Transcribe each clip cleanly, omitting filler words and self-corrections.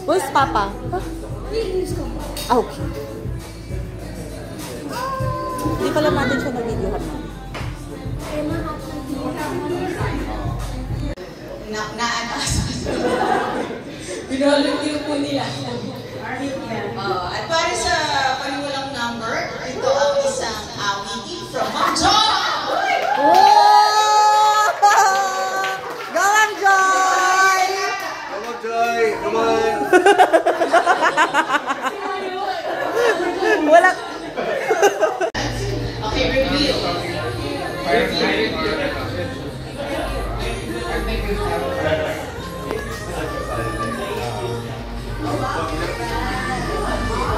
Where's Papa? Ah, okay. Hindi pala natin siya nag-videohan. Binoluntiyo po nila. At para sa paniwalang number, ito ang isang awiti from Ma'am Joy! Oh! Go on, Joy! Come on, Joy! Come on! Wala. Okay, reveal.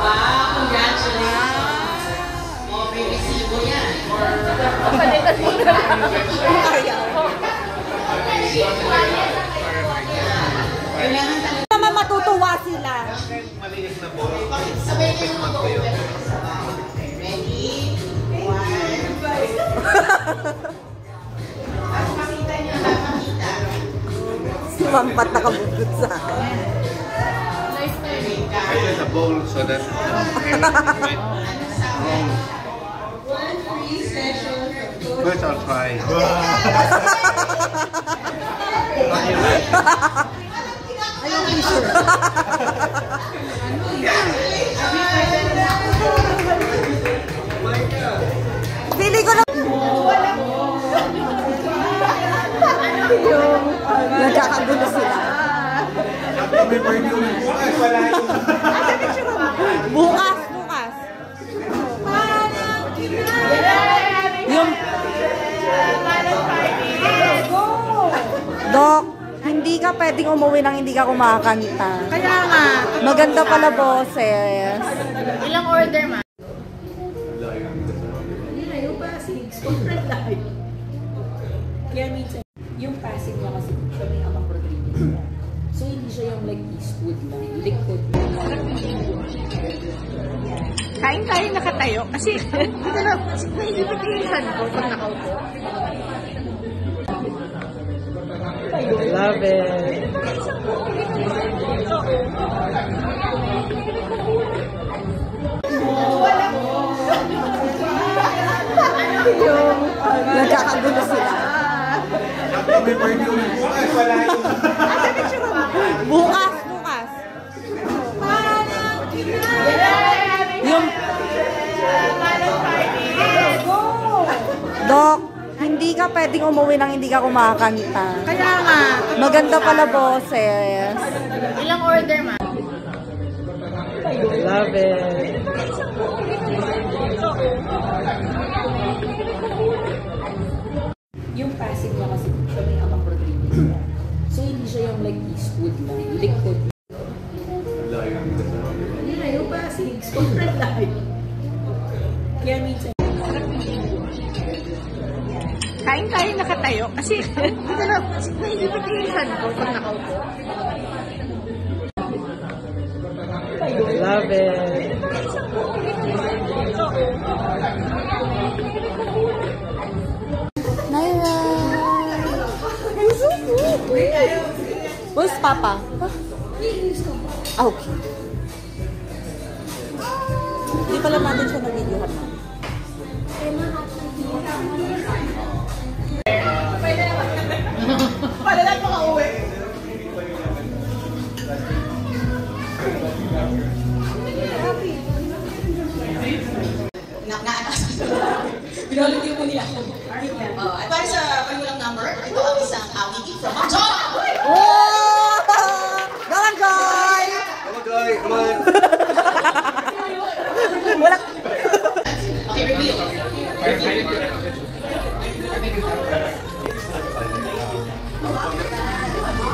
Wow, congratulations! Oh, may resibo yan. Palitan mo na lang. Kailangan talaga. Naman matutuwa sila. Maliit na po. Sabay kayo mag-open. Ready? One. Pakita niyo, pakita. Sumampat na kabugod sa akin. I use a bowl so that One free session. first I'll try. Ayong picture. Pili ko na. Nagkakagulo sila. Bukas. Yung Dok, hindi ka pwedeng umuwi nang hindi ka kumakanta. Kaya nga. Maganda pala boses. Ilang order, ma? Yung Pasig, super live. Kaya minsan, yung Pasig niya kasi siya may amang Rodriguez niya. So, hindi siya yung like Eastwood lang, likod. Kain tayo nakatayo kasi naisip ko pag nakaupo. I love it. Nagkakagulo sila. Bukas. Yung Dok, hindi ka pwedeng umuwi nang hindi ka kumakanta. Kaya nga. Maganda pala boses. Ilang order, ma? I love it. Yung Pasig niya kasi siya may amang Rodriguez niya. So, hindi siya yung like Eastwood lang, likod. Yung Pasig, super live. Kaya minsan, Kain tayo nakatayo kasi naisip ko pag nakaupo. I love it. Naira. Where's Papa? Ah, okay. Hindi pala natin siya nag-videohan. Pala lang makauwi. Binoluntiyo po nila. At para sa paniwalang number, ito ang isang awiti from Ma'am Joy! Oh! Go on, Joy! Come on, Joy! Come on! Wala. Okay, reveal.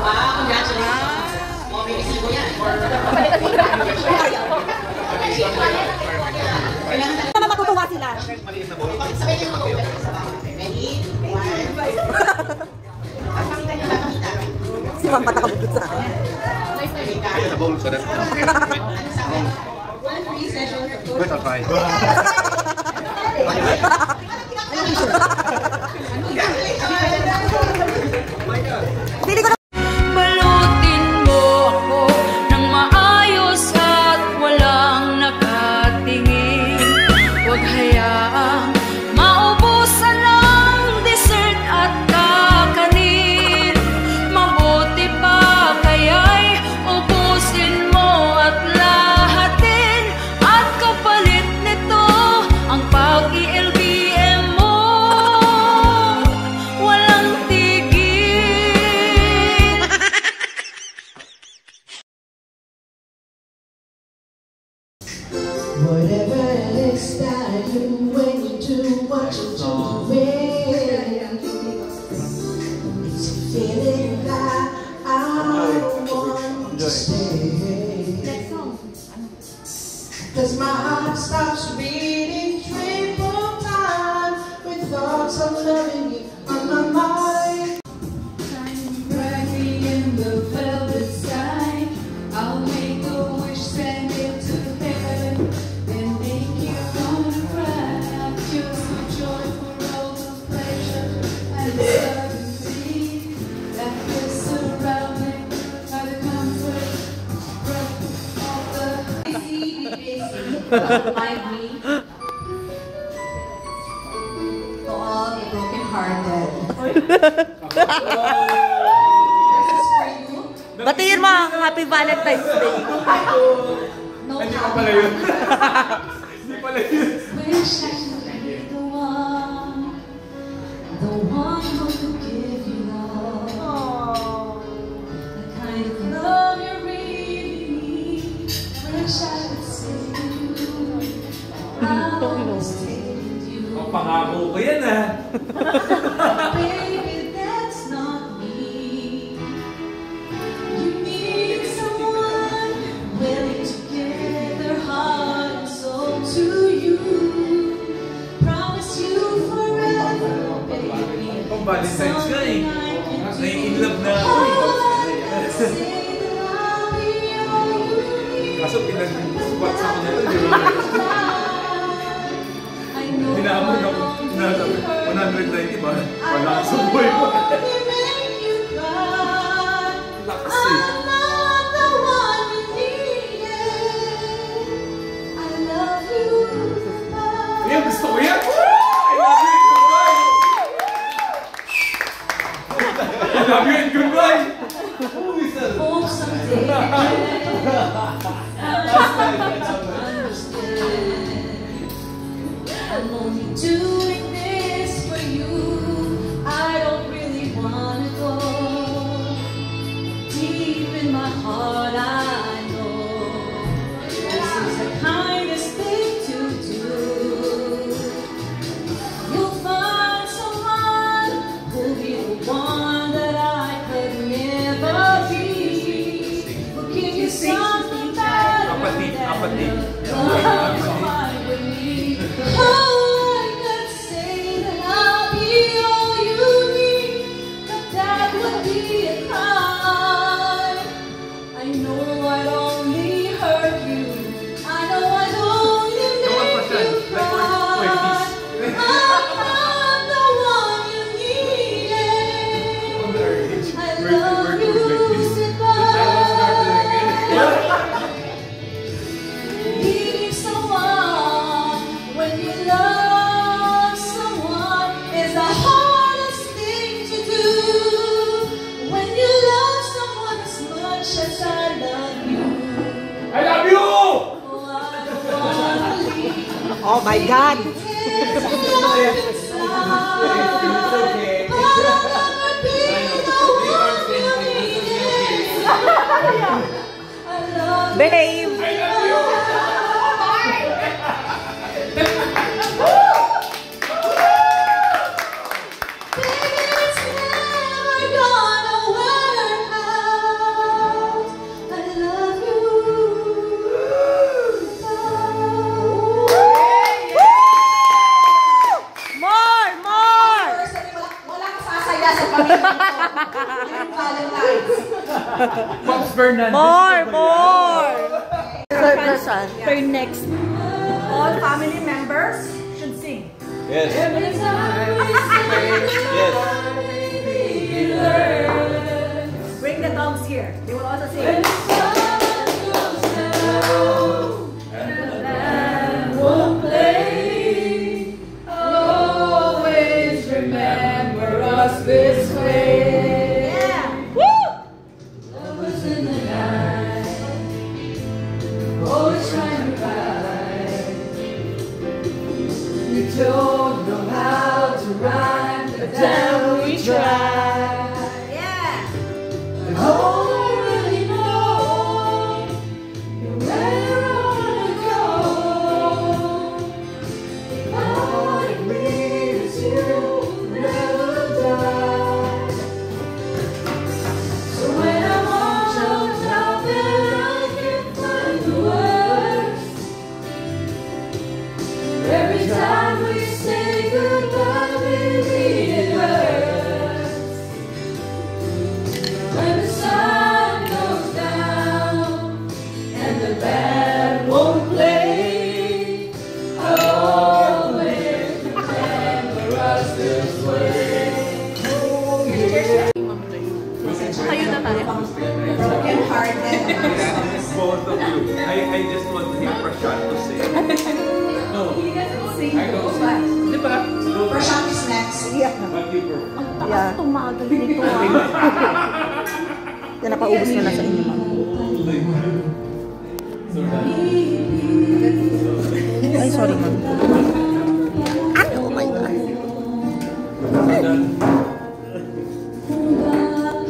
Wow, congratulations! Oh, may resibo yan. Palitan mo na lang. Kailangan talaga. Naman matutuwa sila. Sabay kayo mag-open. Ready? One. Pakita niyo, pakita. Sumampat na kabugod sa akin. I use a bowl so that One free session. first I'll try. Pili ko na. Balutin mo ako ng Whatever it is that you do when you do what you're doing, it's a feeling that I want to stay. Cause my heart stops beating triple time with thoughts of loving you on my mind. Shining brightly in the velvet sky, I'll make a wish, send it to heaven, and make you wanna cry. Feel so joy for all the pleasure and the certainty that we're surrounded by the comfort of the Remind me to all the broken-hearted. This is for you. Batiin mo, Happy Valentine's Day. No Hindi ko pala yun. Hindi pala yun. wish I could be the one who could give you all. The kind of love you really need. Wish I could say to you, I'll always stay with you. Ang pangako ko yan ah. Baby, that's not me. You need someone willing to give their heart and soul to you. Promise you forever, baby. Pang Valentine's ka eh. Nai-inlove na ako All eh. I can say that I'll be all you need. Kaso pinag-spot sa akin nito, di ba? I know Hinahamon I ako. only hurt 190 ba? Wala sa buhay ko. Lakas eh. Yan, gusto ko yan! I love you and goodbye! I love you and goodbye! Hope someday I'm only doing this for you. I don't really wanna go. Deep in my heart, I know this is the kindest thing to do. You'll find someone who'll be the one that I could never be. Who'll give you something better Kapatid, kapatid. Oh, I could say that I'll be all you need, but that would be a crime. I know I'd only hurt you. I know I'd only make you cry. I'm the one you needed. I love you, Need someone when you love someone is the hardest thing to do. When you love someone as much as I love you, I love you! oh, I don't wanna leave. Oh my God! It's love inside, but I'll never be the one you needed. I love Babe! I love you! Baby, it's never gonna work out. I love you. More! More! Wala kang sasaya sa pamilya ko. Ngayong Valentine's. Pops Fernandez. More! More! Third person. For next. All family members should sing. Yes. Every time we Bring the dogs here. They will also sing. when the sun goes down and the band won't play, always remember us this way. Lovers in the night, always trying to fight. We don't know how to rhyme, but then we try. And all I really know is where I wanna go. both of you. I just want to hear Prashant to sing. No. He doesn't sing. I don't sing. Di ba? Prashant is next. Yeah. But you perform. Yeah. Tumagal nito Yan, napaubos ko na sa inyo, ma'am. Ay, sorry, ma'am. Ay, oh my God.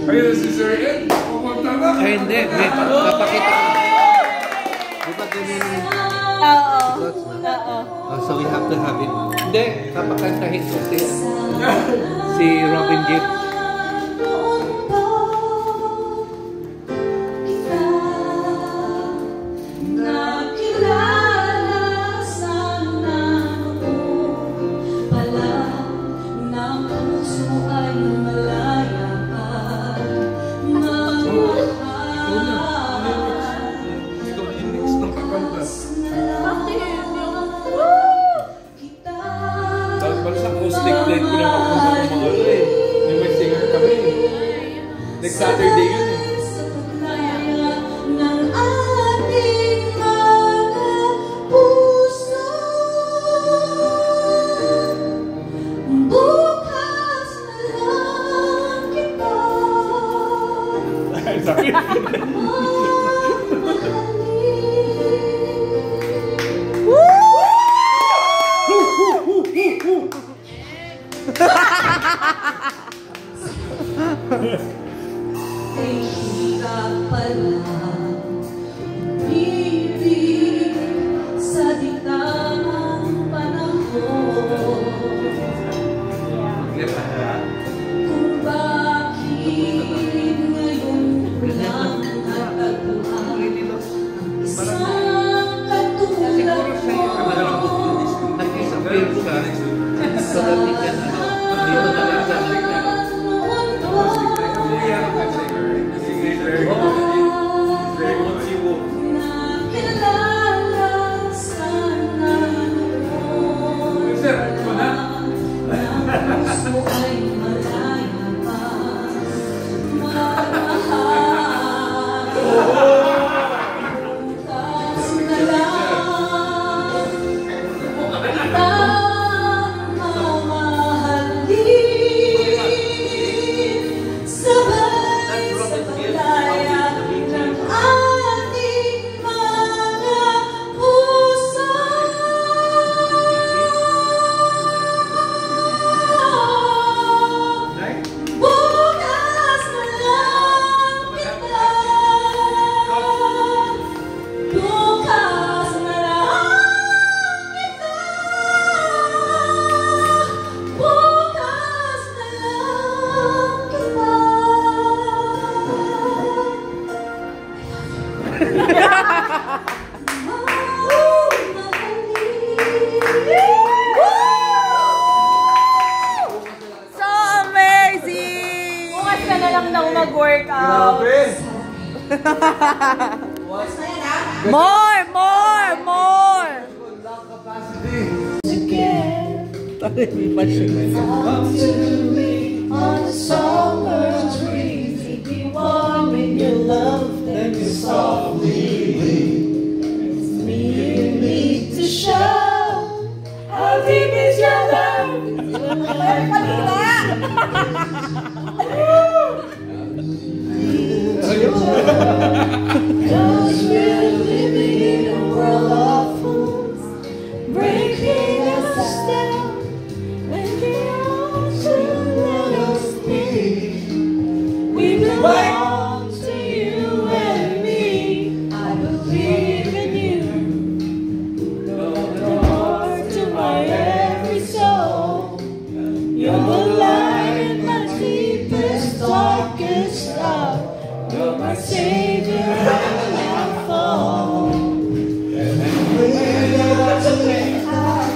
Ayun, si Sir Ed. Pumunta na. Ay, hindi. Papakita ko. Di ba ganyan yung slots na? So we have to have it. Hindi, papakantahin ko si Robin Gibb. Next Saturday yun eh. Sorry. More! Come to me on a summer breeze, be warm in your love, then you softly leave. It's me you need to show how deep is your love. Cause we're living in a world of fools, breaking us down. We belong to you and me. I believe in you. Lord, to my every soul. You're the light in my deepest, darkest hour. You're my savior when I fall. And I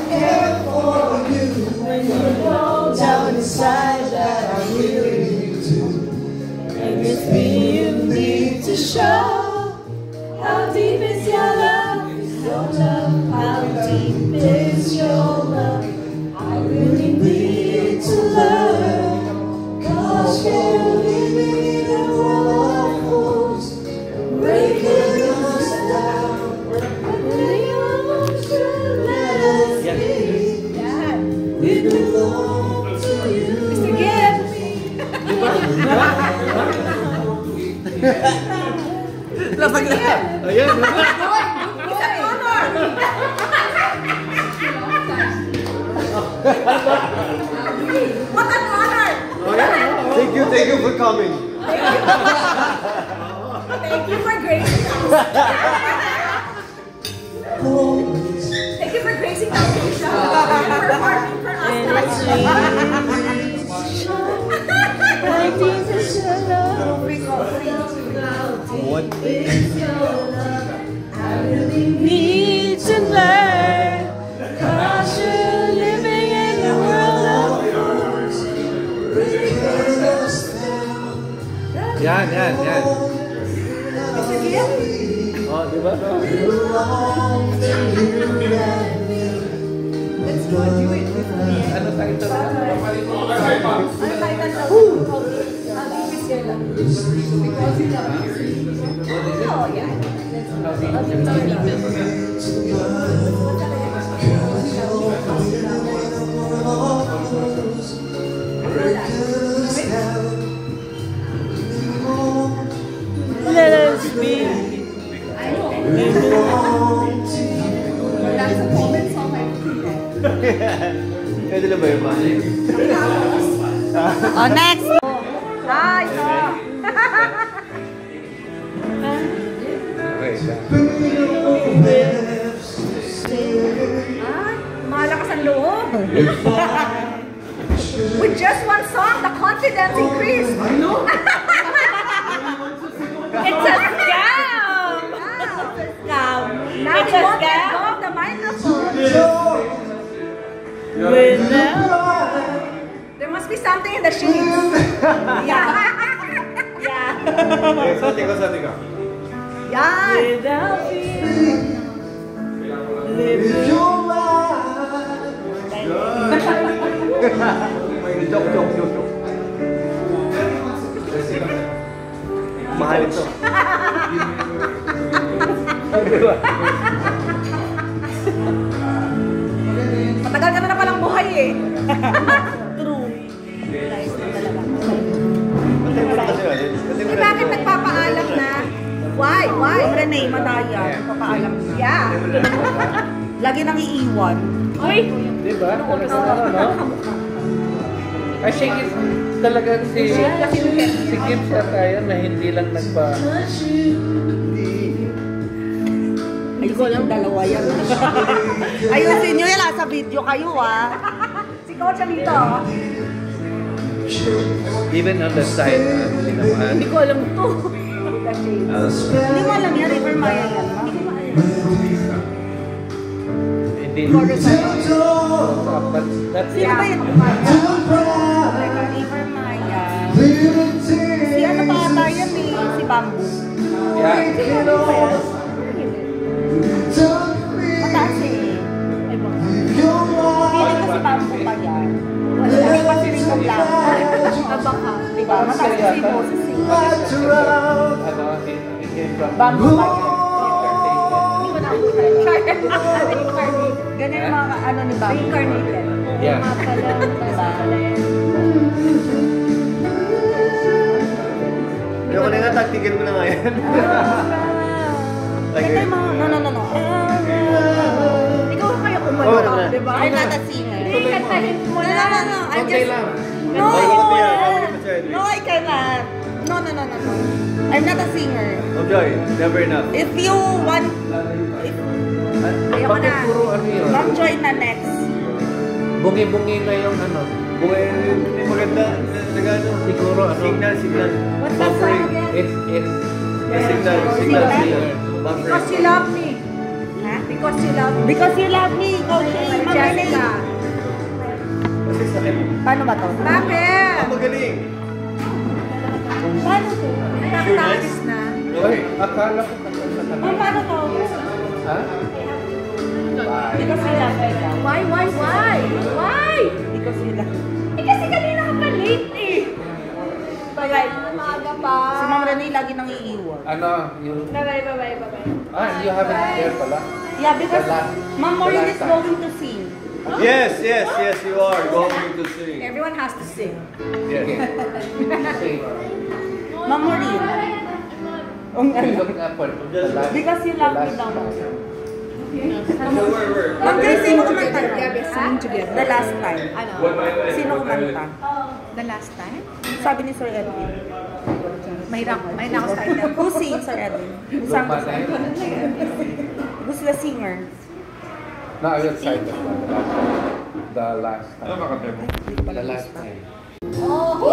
care for you. When you know down inside that I really need to. And it's me you need to show how deep is your love. Your love, how deep is your love. I really need to learn. Cause we're living in a world of fools, breaking What an honor! Thank you for coming. Thank you for gracing us. Thank you for gracing us, Keisha. And performing for us. What? Need to learn, 'cause you're living in the world of Yan. Oh, di ba? Ano title? Oh, yeah. let us be. That's a comment song I think. Pwede na ba yun, man? Oh, next! Ay, no. Okay, Ay, malakas ang loob. With just one song, the confidence increased. It's a scam! Now It's he a won't let scam. go of the microphone. There must be something in the sheets. Yeah. Yeah. Something ko. Yan. Without fear, living. Joke. Mahal ito. Matagal ka na palang buhay eh. True. Eh bakit nagpapaalam na? Why? Renee, madaya. Papaalam na. Yeah. Lagi nang iiwan. Uy! Diba? Talaga no? I think it's talagang si Gibbs yata yun na hindi lang nagpa... Ayun yung dalawa yan. Ayusin nyo yan, sa video kayo Si Coach dito. Even on the side, hindi naman. Hindi ko alam to. Hindi mo alam yan, River Maya yan. Hindi. But that's Sino ba yun? River Maya. Si ano pa ata yan eh, si Bamboo. Yeah. Mataas eh. Feeling ko si Bamboo pa yan. Hindi pa si Rico Blanco. Baka, diba? Mataas si Moses eh. Ano, it came from Bamboo pa yan. Ganyan yung mga ano ni Bamboo. Reincarnated. Yeah. Ayoko na nga, tactical ko na nga yan. Ito yung mga, no. Ikaw kaya Oh, kumanta, wala. di ba? I'm not a singer. Hindi, kantahin mo na. No. I'm Okay just, lang. no, Pwede. no, I cannot. No. I'm not a singer. Oh, Joy, never enough. If you want, Ayoko na. Bakit puro ano yun? Ma'am Joy na next. Bungi-bungi na yung ano. Bukay yung maganda. Nagano. Siguro ano. Signal. What's that song again? It's Signal. Because you love me. Ha? Because you love me. Because you love me, Coach. Ma'am Jessica. Kasi sa akin. Paano ba to? Bakit? Magaling. Paano to? Nakatakas na. Uy, akala ko nakita ka na. Paano to? Ha? Because you love me. Why? Because you love me. Eh kasi kanina ka pa late eh. Bye-bye. Umaga pa. Si Ma'am Renee lagi nang iiwan. Ano, yung... Bye-bye. you haven't there pala? Yeah, because The last- Ma'am the Maureen last is time. going to sing. Yes, you are going to sing. Everyone has to sing. Yes. Say, Ma'am Maureen. Ang You ano? look up for the last. Because you love me the down. last Ma'am, guys, sino kumanta? The last time. Ano? Sino kumanta? The last time? Sabi ni Sir Edwin. Mahirap ako sa title. Who sings, Sir Edwin? Who sang the song? Who's the singer? No, I will cite that one. The last time. Ano ba kanta mo? The last time. Oh!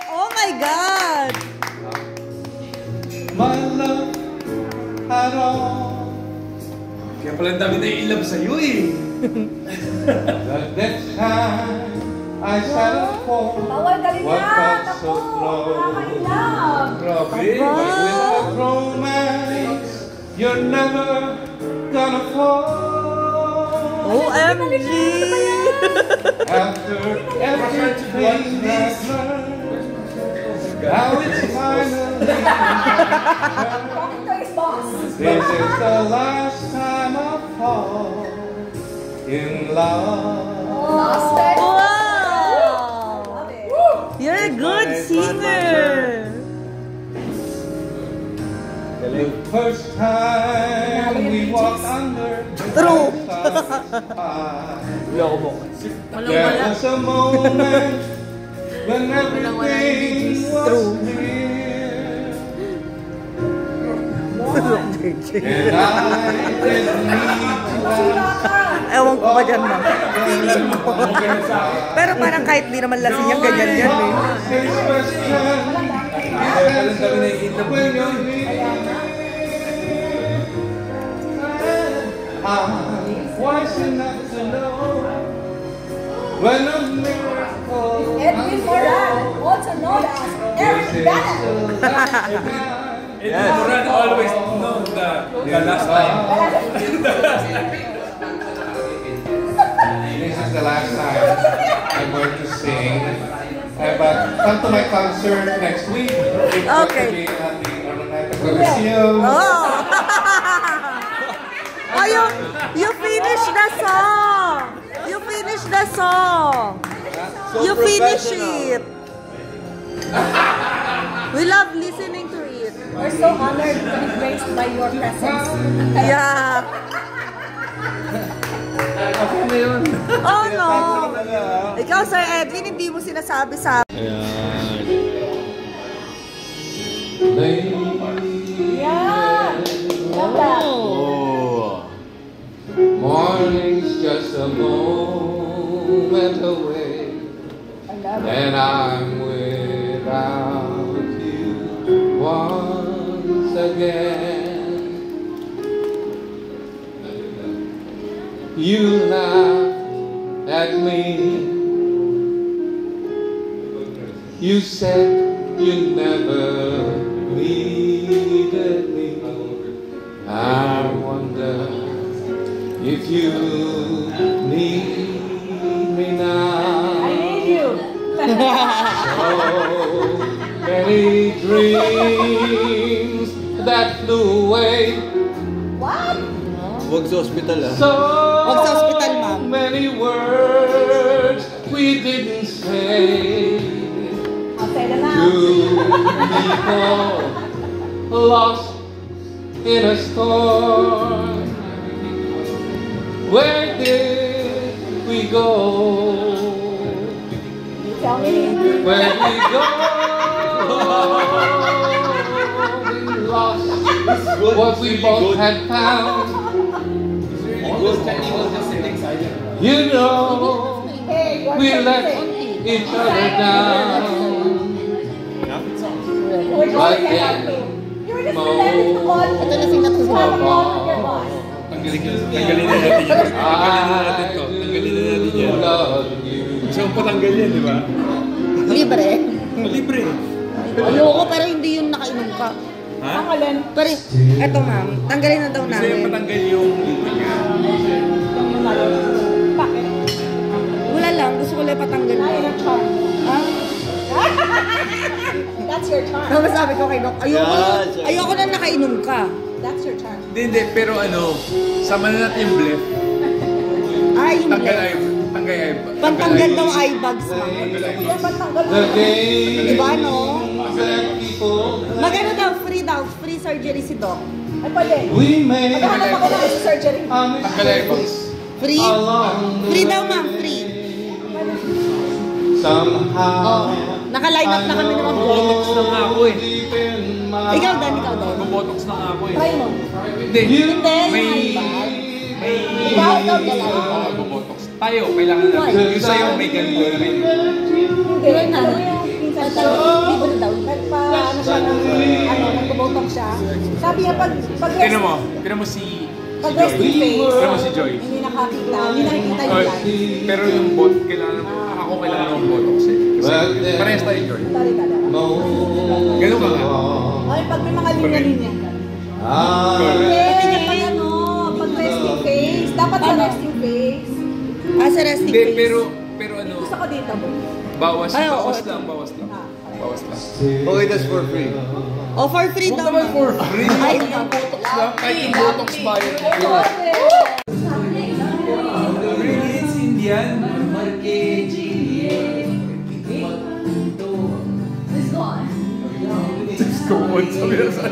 Oh my God! My love had all Kaya pala ang dami na i-love sa'yo eh. the next time I settled for Bawal galing what yan! felt Ako! so close. Nakaka-love! Grabe. Without romance, you're never gonna fall. OMG! After everything I've learned, now it's finally Talking to his boss. this is the last time I fall in love. Lost it. Wow! Love it. You're a good singer! The first time we walked under True. there was a moment when everything was clear, and I didn't need to ask. Ewan ko ba dyan, ma'am? Feeling mo. Pero parang kahit di naman lasing yan, ganyan yan eh. His question is answered when you're here. I'm wise enough to know when a miracle Edwin Moran, also known as Eric is Bennett. the last time. And Moran always know the last time. This is the last time I'm going to sing. But come to my concert next week. It's going to be at the Araneta Coliseum. Oh! Oh, you finished the song! You finished the song! You finish it! We love listening to it. We're so honored to be graced by your presence. Yeah! Oh no! Ikaw, Sir Edwin, hindi mo sinasabi sa... Yeah! Love that. Morning's just a moment away, and I'm without you once again. You laughed at me. You said you never needed me. I wonder if you need me now. I need you. So many dreams that flew away. What? Huwag sa ospital ah. So Huwag sa ospital, ma'am. many words we didn't say. I'll say them now. Two people lost in a storm. Where did we go? You tell me. Where we go? We lost what we both had found. You know, Hey, you're we let crazy. each other down. We're But going to then, help you. You were just pretending to call. Ito na sing To have a call natutuwa. with your boss. Tanggalin na natin yan. Tanggalin na natin to. Tanggalin na natin yan. love you. Gusto mong patanggal yan, di ba? Libre. Libre. Ayoko, pero hindi yun nakainom ka. Ha? Ang alin? Pero, eto ma'am, tanggalin na daw Gusto yung namin. patanggal yung libre nga. Bakit? Wala lang, gusto ko lang patanggal Ay, mo. your charm. Ha? That's your charm. Ano sabi ko kay Doc? Ayoko na nakainom ka. That's your charm. Hindi, pero ano, sama na natin yung blef. Ay, hindi. Tanggal ay. Pantanggal daw eye bags, ma'am. Hindi naman tanggal mo. The game Diba, no? Magano daw, free surgery si Doc. Ay, pwede. Maghanap ako ng surgery. Free? Free daw, ma'am, free. Oh, naka-line up na kami naman. Botox na nga ako eh. Ikaw, Dan. Botox na nga ako eh. Try mo. Hindi. Ikaw dalawa. Botox. Tayo, kailangan natin. Yung sa'yo, may ganito. Hindi, minsan siya, libre daw. Nagpa-ano siya ng, nagpo-botox siya. Sabi niya, pag Tinan mo si resting face, Tinan mo si Joy. hindi nakakita yung light. Pero yung ako kailangan ng botox eh. Kasi parehas tayo, Joy. Ganun ka nga. Ay, pag may mga linya-linya. Hindi, pag resting face. Dapat sa resting face. Sa resting Hindi, face. pero ano, Gusto ko dito. bawas Ay, oo. lang. Bawas lang. Okay, that's for free. Oh, for free daw. Naman for free. Ay, Botox lang. Kahit yung botox ba yun. It's Indian.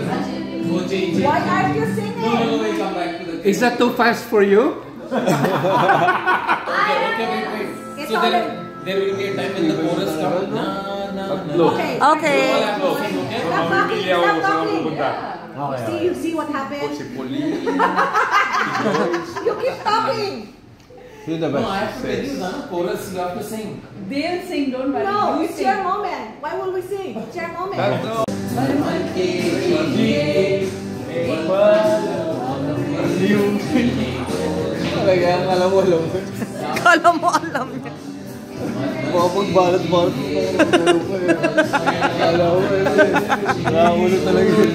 Why aren't you singing? Is that too fast for you? It's already... There will be a time when the chorus comes. Okay. Okay. Stop talking. You see what happened? You keep talking. You're the No, best. I have to tell you, the chorus you have to sing. They'll sing, don't worry. No, You it's sing. your moment. Why will we sing? It's your moment. Talagang alam mo. Kala mo alam niya. Mga pagbalat-balat mo alam mo nakamulo talaga yun.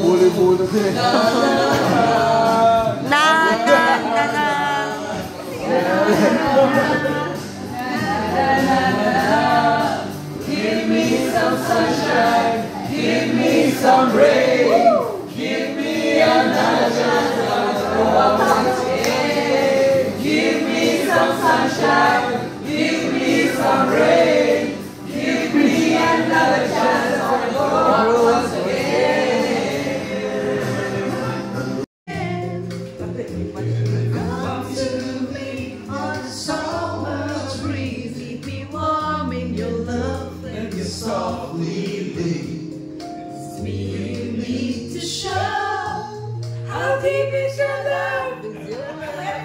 Buli-bulot eh. Na. Give me some sunshine, give me some rain, give me another chance to walk once again. Give me some sunshine, give me some rain, give me another chance to walk once again. Come to me on a summer's breeze, keep me warm in your love and your softly lead. It's me you need to show how deep is your love.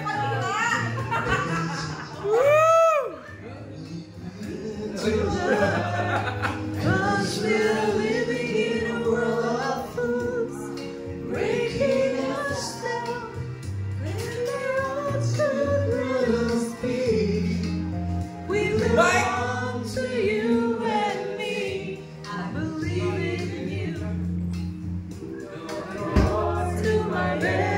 Cause we're living in a world of fools, breaking us down, and their hearts could run speed. We belong to you and me. I believe in you. To my bed.